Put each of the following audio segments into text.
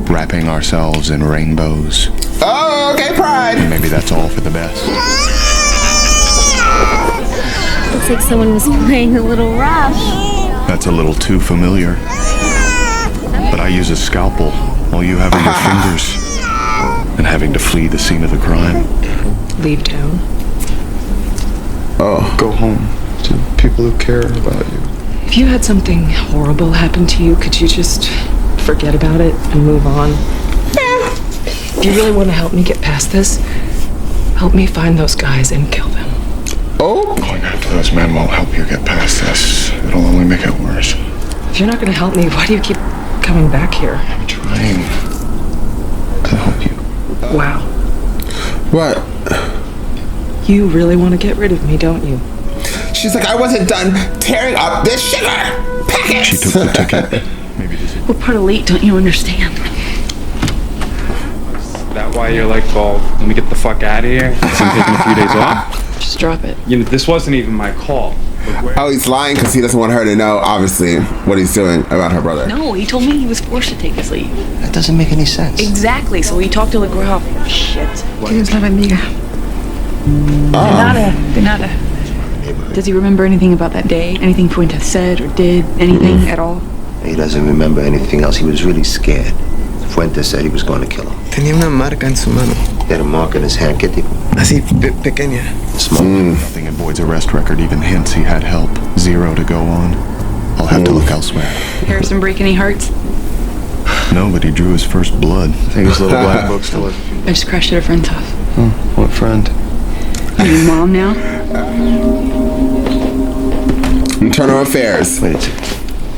wrapping ourselves in rainbows. Oh, okay, pride. Maybe that's all for the best. Looks like someone was playing a little rough. That's a little too familiar. But I use a scalpel while you have your fingers. And having to flee the scene of the crime. Leave town. Oh, go home to people who care about you. If you had something horrible happen to you, could you just forget about it and move on? If you really want to help me get past this, help me find those guys and kill them. Oh, Going after those men won't help you get past this. It'll only make it worse. If you're not going to help me, why do you keep coming back here? I'm trying to help you. Wow. what? You really want to get rid of me, don't you? She's like, I wasn't done tearing up this sugar packet. She took the ticket. Maybe this is... What part of late don't you understand? That why you're like, well, let me get the fuck out of here? Since I'm taking a few days off? Just drop it. You know, this wasn't even my call. Oh, he's lying because he doesn't want her to know, obviously, what he's doing about her brother. No, he told me he was forced to take his leave. That doesn't make any sense. Exactly, so he talked to the girl. Shit. Dios la bendiga. De nada. Does he remember anything about that day? Anything Fuentes said or did? Anything at all? He doesn't remember anything else. He was really scared. Fuentes said he was going to kill him. Tenía una marca en su mano. He had a mark in his hand. ¿Qué tipo? Así, pequeña. Small. Nothing in Boyd's arrest record even hints he had help. 0 to go on. I'll have to look elsewhere. Harrison break any hearts? No, but he drew his first blood. I think his little black book still has. I just crashed at a friend's house. What friend? Your mom now? Internal affairs. Wait a second.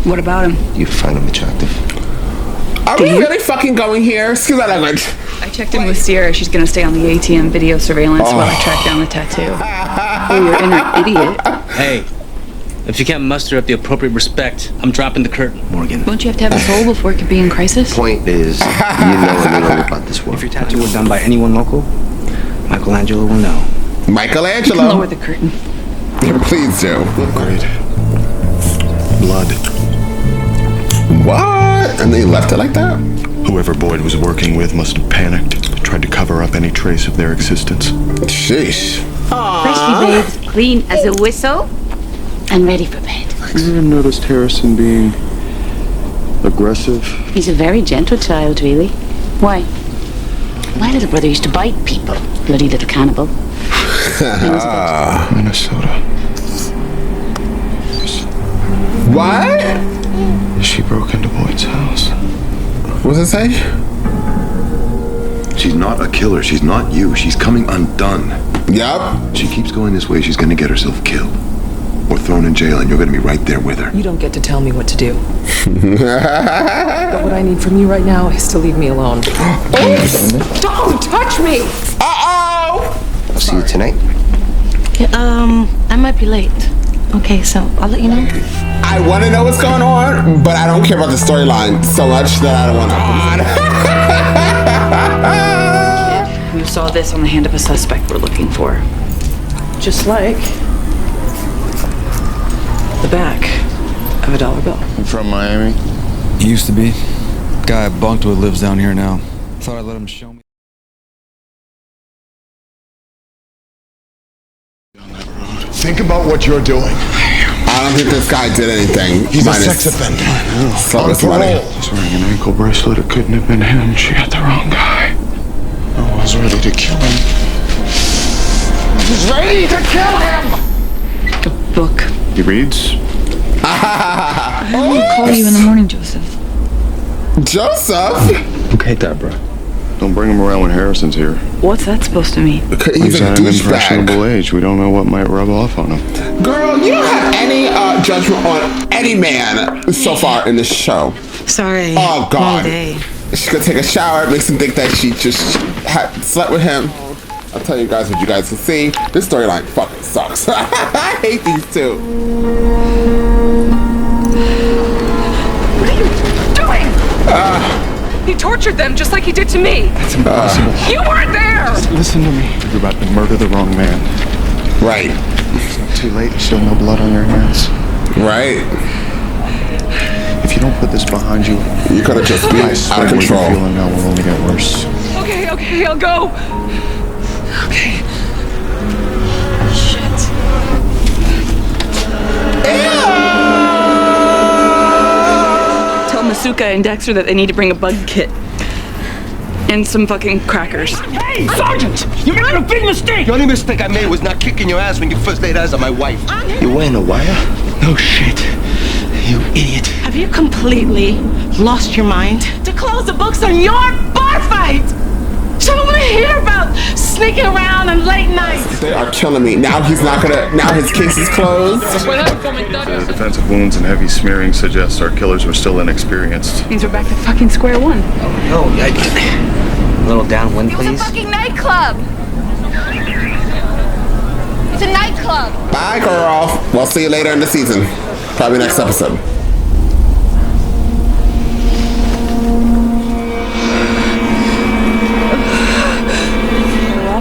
What about him? You find him attractive? Are we really fucking going here? Excuse my language. I checked in with Sierra. She's gonna stay on the ATM video surveillance while I track down the tattoo. Oh, you're inner idiot. Hey, if you can't muster up the appropriate respect, I'm dropping the curtain, Morgan. Don't you have to have a soul before it could be in crisis? Point is, you know a little about this world. If your tattoo was done by anyone local, Michelangelo will know. Michelangelo. Lower the curtain. Please do. Great. Blood. What? And they left it like that? Whoever Boyd was working with must have panicked, tried to cover up any trace of their existence. Sheesh. Freshly bathed, clean as a whistle, and ready for bed. I never noticed Harrison being aggressive. He's a very gentle child, really. Why? My little brother used to bite people. Bloody little cannibal. Minnesota. What? She broke into Boyd's house. What does it say? She's not a killer. She's not you. She's coming undone. Yup. She keeps going this way, she's gonna get herself killed. Or thrown in jail, and you're gonna be right there with her. You don't get to tell me what to do. But what I need from you right now is to leave me alone. Don't touch me! Uh-oh! I'll see you tonight. Yeah, I might be late. Okay, so I'll let you know. I want to know what's going on, but I don't care about the storyline so much that I don't want to. We saw this on the hand of a suspect we're looking for. Just like the back of a dollar bill. I'm from Miami. He used to be. Guy I bunked with lives down here now. Thought I'd let him show me. Think about what you're doing. I don't think this guy did anything. He's a sex offender. On parole. He's wearing an ankle bracelet. It couldn't have been him. She got the wrong guy. I was ready to kill him. He's ready to kill him! The book. He reads. I'm gonna call you in the morning, Joseph. Joseph? Okay, Deborah. Don't bring him around when Harrison's here. What's that supposed to mean? He's at a an douchebag. impressionable age. We don't know what might rub off on him. Girl, you don't have any judgment on any man so far in this show. Sorry. Oh, God. All day. She's gonna take a shower, makes him think that she just slept with him. I'll tell you guys what you guys can see. This storyline fucking sucks. I hate these two. What are you doing? He tortured them just like he did to me. That's impossible. You weren't there! Just listen to me. You're about to murder the wrong man. Right. It's not too late. Still no blood on your hands. Right. If you you don't put this behind you, You could have just been I out swear of what you're control. feeling now will only get worse. Okay, I'll go. Okay. Shit. Tell Masuka and Dexter that they need to bring a bug kit. And some fucking crackers. Hey, Sergeant! You made a big mistake! The only mistake I made was not kicking your ass when you first laid eyes on my wife. You wearing a wire? No shit. You idiot. Have you completely lost your mind? To close the books on your bar fight! So I don't want to hear about sneaking around and late nights. They are killing me. Now he's not gonna. Now his case is closed. The defensive wounds and heavy smearing suggest our killers were still inexperienced. Means we're back to fucking square one. No, a little downwind, please. It's a fucking nightclub. It's a nightclub. Bye, girl. We'll see you later in the season. Probably next episode.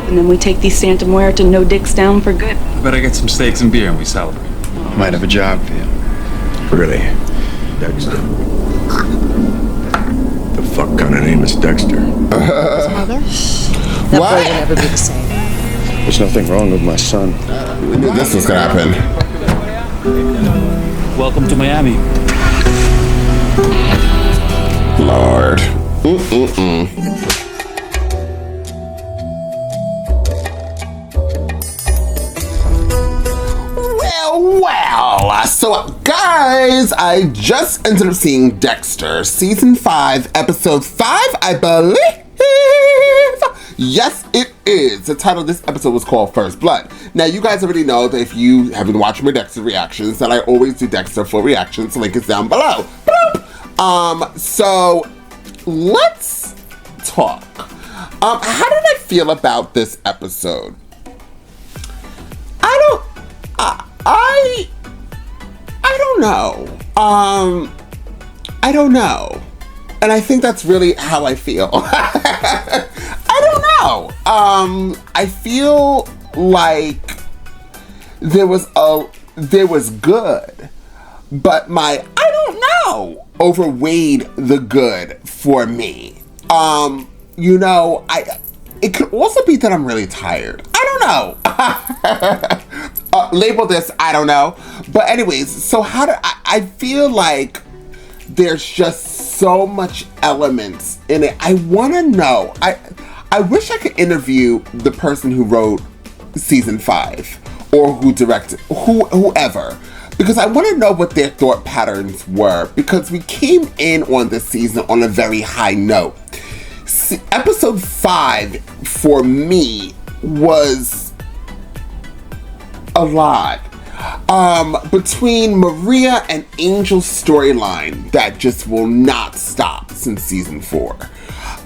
And then we take these Santa Muerta no dicks down for good. I better get some steaks and beer and we celebrate. Might have a job for you. Really? Dexter. The fuck kind of name is Dexter? Mother? That boy will never be the same. There's nothing wrong with my son. We knew this was gonna happen. Welcome to Miami. Lord. Well, so guys, I just ended up seeing Dexter, season 5, episode 5, I believe. Yes, it is. The title of this episode was called First Blood. Now, you guys already know that if you have been watching my Dexter reactions, that I always do Dexter full reactions. Link is down below. Boop. So let's talk. How did I feel about this episode? I don't know. I don't know. And I think that's really how I feel. I don't know. I feel like there was good, but my I don't know overweighed the good for me. It could also be that I'm really tired. I don't know. Label this, I don't know. But anyways, so I feel like there's just so much elements in it. I want to know. I wish I could interview the person who wrote season 5 or who directed, whoever. Because I want to know what their thought patterns were. Because we came in on this season on a very high note. Episode 5 for me was a lot. Between Maria and Angel's storyline that just will not stop since season 4.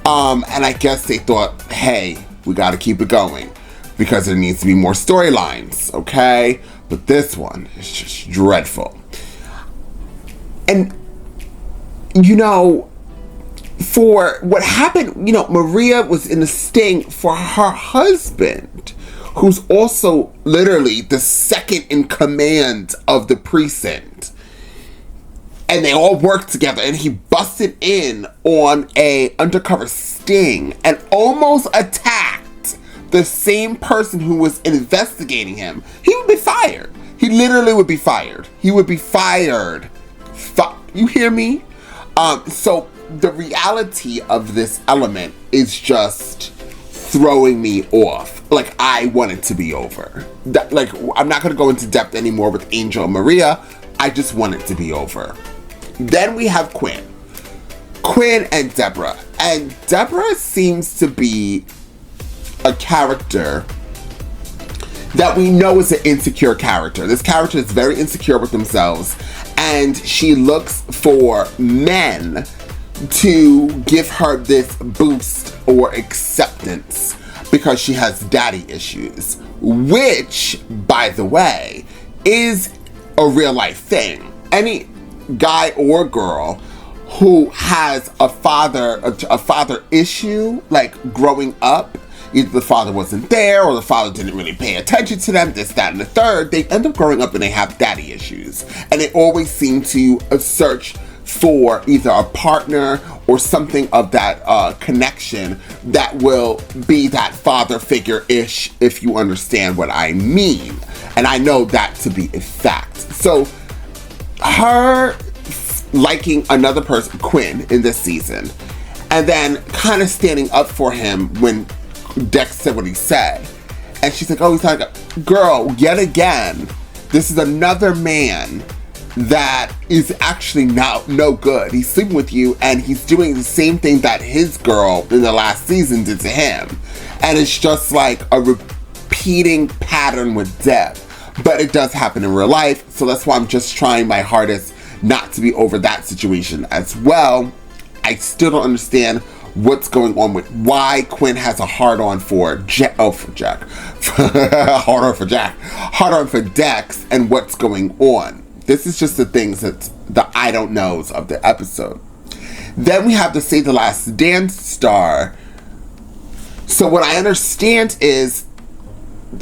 And I guess they thought, hey, we gotta keep it going because there needs to be more storylines, okay? But this one is just dreadful. And, for what happened, Maria was in a sting for her husband, who's also literally the second in command of the precinct. And they all worked together, and he busted in on a undercover sting and almost attacked the same person who was investigating him. He would be fired. He literally would be fired. He would be fired. You hear me? So the reality of this element is just throwing me off. Like, I want it to be over. I'm not going to go into depth anymore with Angel and Maria. I just want it to be over. Then we have Quinn and Deborah. And Deborah seems to be a character that we know is an insecure character. This character is very insecure with themselves. And she looks for men to give her this boost or acceptance because she has daddy issues, which, by the way, is a real life thing. Any guy or girl who has a father issue, like growing up, either the father wasn't there or the father didn't really pay attention to them, this, that, and the third, they end up growing up and they have daddy issues. And they always seem to search for either a partner or something of that connection that will be that father figure-ish, if you understand what I mean. And I know that to be a fact. So her liking another person, Quinn, in this season, and then kind of standing up for him when Dex said what he said. And she's like, oh, he's like, girl, yet again, this is another man that is actually no good. He's sleeping with you and he's doing the same thing that his girl in the last season did to him. And it's just like a repeating pattern with Deb. But it does happen in real life, so that's why I'm just trying my hardest not to be over that situation as well. I still don't understand what's going on with why Quinn has a hard-on for Jack. Hard-on for Dex, and what's going on. This is just the things that the I don't knows of the episode. Then we have the Save the Last Dance star. So what I understand is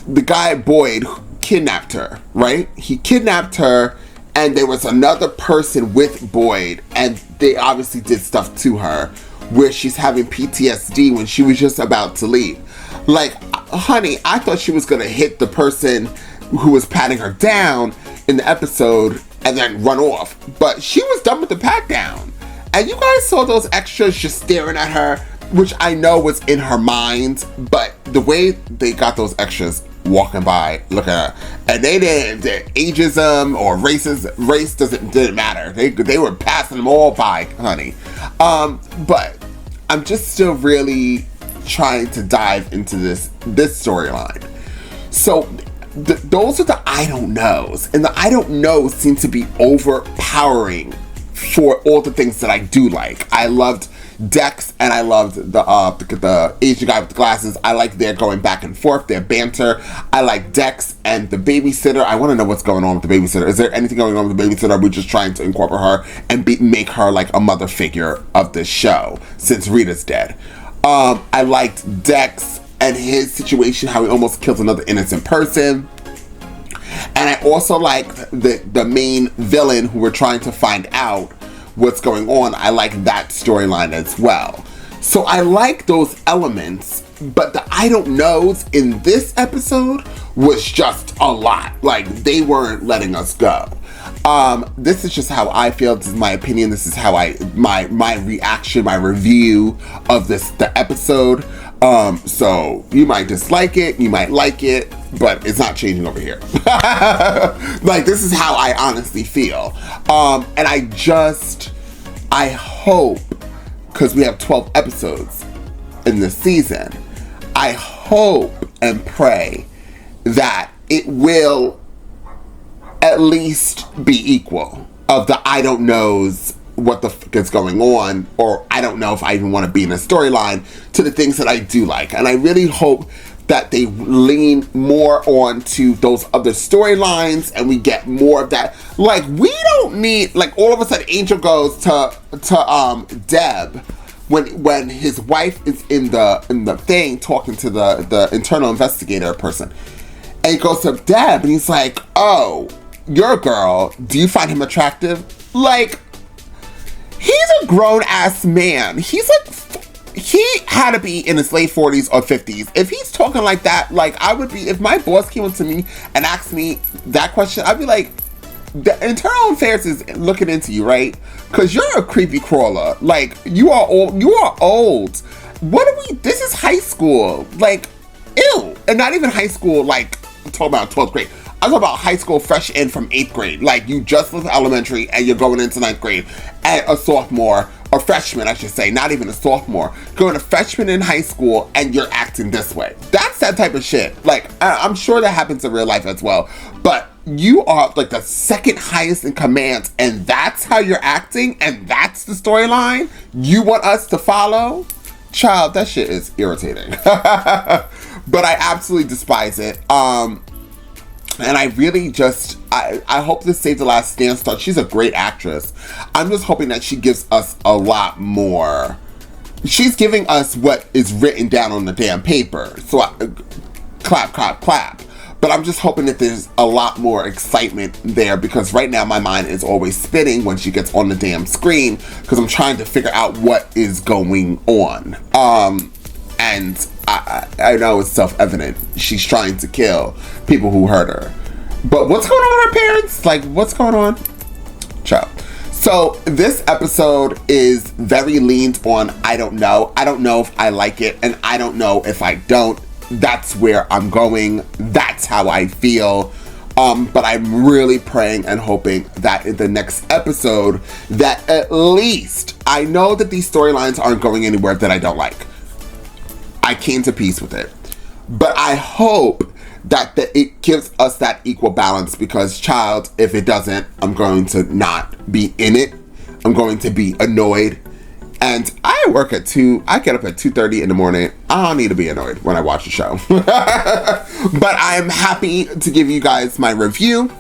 the guy Boyd kidnapped her, right? He kidnapped her, and there was another person with Boyd, and they obviously did stuff to her where she's having PTSD when she was just about to leave. Like, honey, I thought she was gonna hit the person who was patting her down in the episode and then run off, but she was done with the pat down. And you guys saw those extras just staring at her, which I know was in her mind, but the way they got those extras walking by, looking at her, and they didn't, ageism or race didn't matter. They were passing them all by, honey. But I'm just still really trying to dive into this storyline. So those are the I don't knows, and the I don't knows seem to be overpowering for all the things that I do like. I loved Dex, and I loved the Asian guy with the glasses. I like their going back and forth, their banter. I like Dex and the babysitter. I want to know what's going on with the babysitter. Is there anything going on with the babysitter? Are we just trying to incorporate her and make her like a mother figure of this show since Rita's dead? I liked Dex and his situation, how he almost killed another innocent person. And I also liked the main villain who we're trying to find out what's going on. I like that storyline as well. So I like those elements, but the I don't knows in this episode was just a lot. Like, they weren't letting us go. This is just how I feel. This is my opinion. This is how my reaction, my review of the episode. So you might dislike it, you might like it, but it's not changing over here. Like, this is how I honestly feel. And I hope, because we have 12 episodes in this season, I hope and pray that it will at least be equal of the I don't knows what the fuck is going on, or I don't know if I even want to be in a storyline, to the things that I do like. And I really hope that they lean more on to those other storylines and we get more of that. Like, we don't need, like, all of a sudden Angel goes to Deb when his wife is in the thing talking to the internal investigator person, and he goes to Deb and he's like, oh, your girl, do you find him attractive? Like, he's a grown-ass man. He's like, he had to be in his late 40s or 50s. If he's talking like that, like, I would be, if my boss came up to me and asked me that question, I'd be like, the internal affairs is looking into you, right? Because you're a creepy crawler. Like, you are old. What are we, this is high school. Like, ew. And not even high school, like, I'm talking about 12th grade. I'm talking about high school fresh in from 8th grade. Like, you just left elementary and you're going into 9th grade. And a sophomore, or freshman, I should say, not even a sophomore. Going to freshman in high school and you're acting this way. That's that type of shit. Like, I'm sure that happens in real life as well. But you are like the second highest in command, and that's how you're acting, and that's the storyline you want us to follow? Child, that shit is irritating. But I absolutely despise it. And I really just, I hope this Save the Last Dance star. She's a great actress. I'm just hoping that she gives us a lot more. She's giving us what is written down on the damn paper. So clap, clap, clap. But I'm just hoping that there's a lot more excitement there, because right now my mind is always spinning when she gets on the damn screen, because I'm trying to figure out what is going on. And I know it's self-evident. She's trying to kill people who hurt her. But what's going on with her parents? Like, what's going on? Ciao. So this episode is very leaned on I don't know. I don't know if I like it, and I don't know if I don't. That's where I'm going. That's how I feel. But I'm really praying and hoping that in the next episode, that at least, I know that these storylines aren't going anywhere that I don't like. I came to peace with it. But I hope that it gives us that equal balance, because child, if it doesn't, I'm going to not be in it. I'm going to be annoyed. And I work at 2, I get up at 2:30 in the morning. I don't need to be annoyed when I watch the show. But I'm happy to give you guys my review,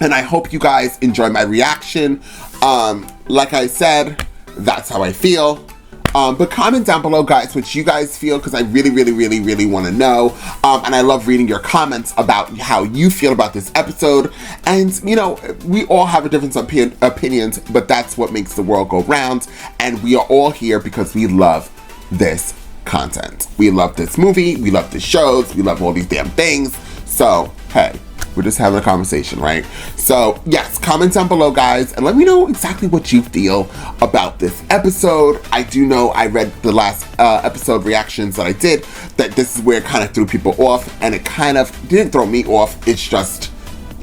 and I hope you guys enjoy my reaction. Like I said, that's how I feel. But comment down below, guys, what you guys feel, because I really, really, really, really want to know. And I love reading your comments about how you feel about this episode. And, you know, we all have a different opinions, but that's what makes the world go round. And we are all here because we love this content. We love this movie. We love the shows. We love all these damn things. So, hey. We're just having a conversation, right? So, yes, comment down below, guys, and let me know exactly what you feel about this episode. I do know I read the last episode reactions that I did, that this is where it kind of threw people off, and it kind of didn't throw me off. It's just,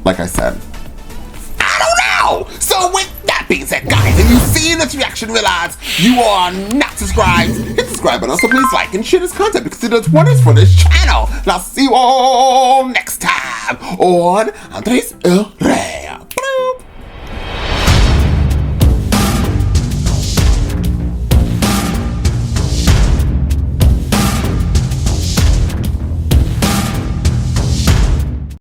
like I said, I don't know! So, with that being said, guys, if you've seen this reaction, realize you are not subscribed, hit the subscribe button. Also, please like and share this content, because it does wonders for this channel. And I'll see you all next time on Andres El Rey.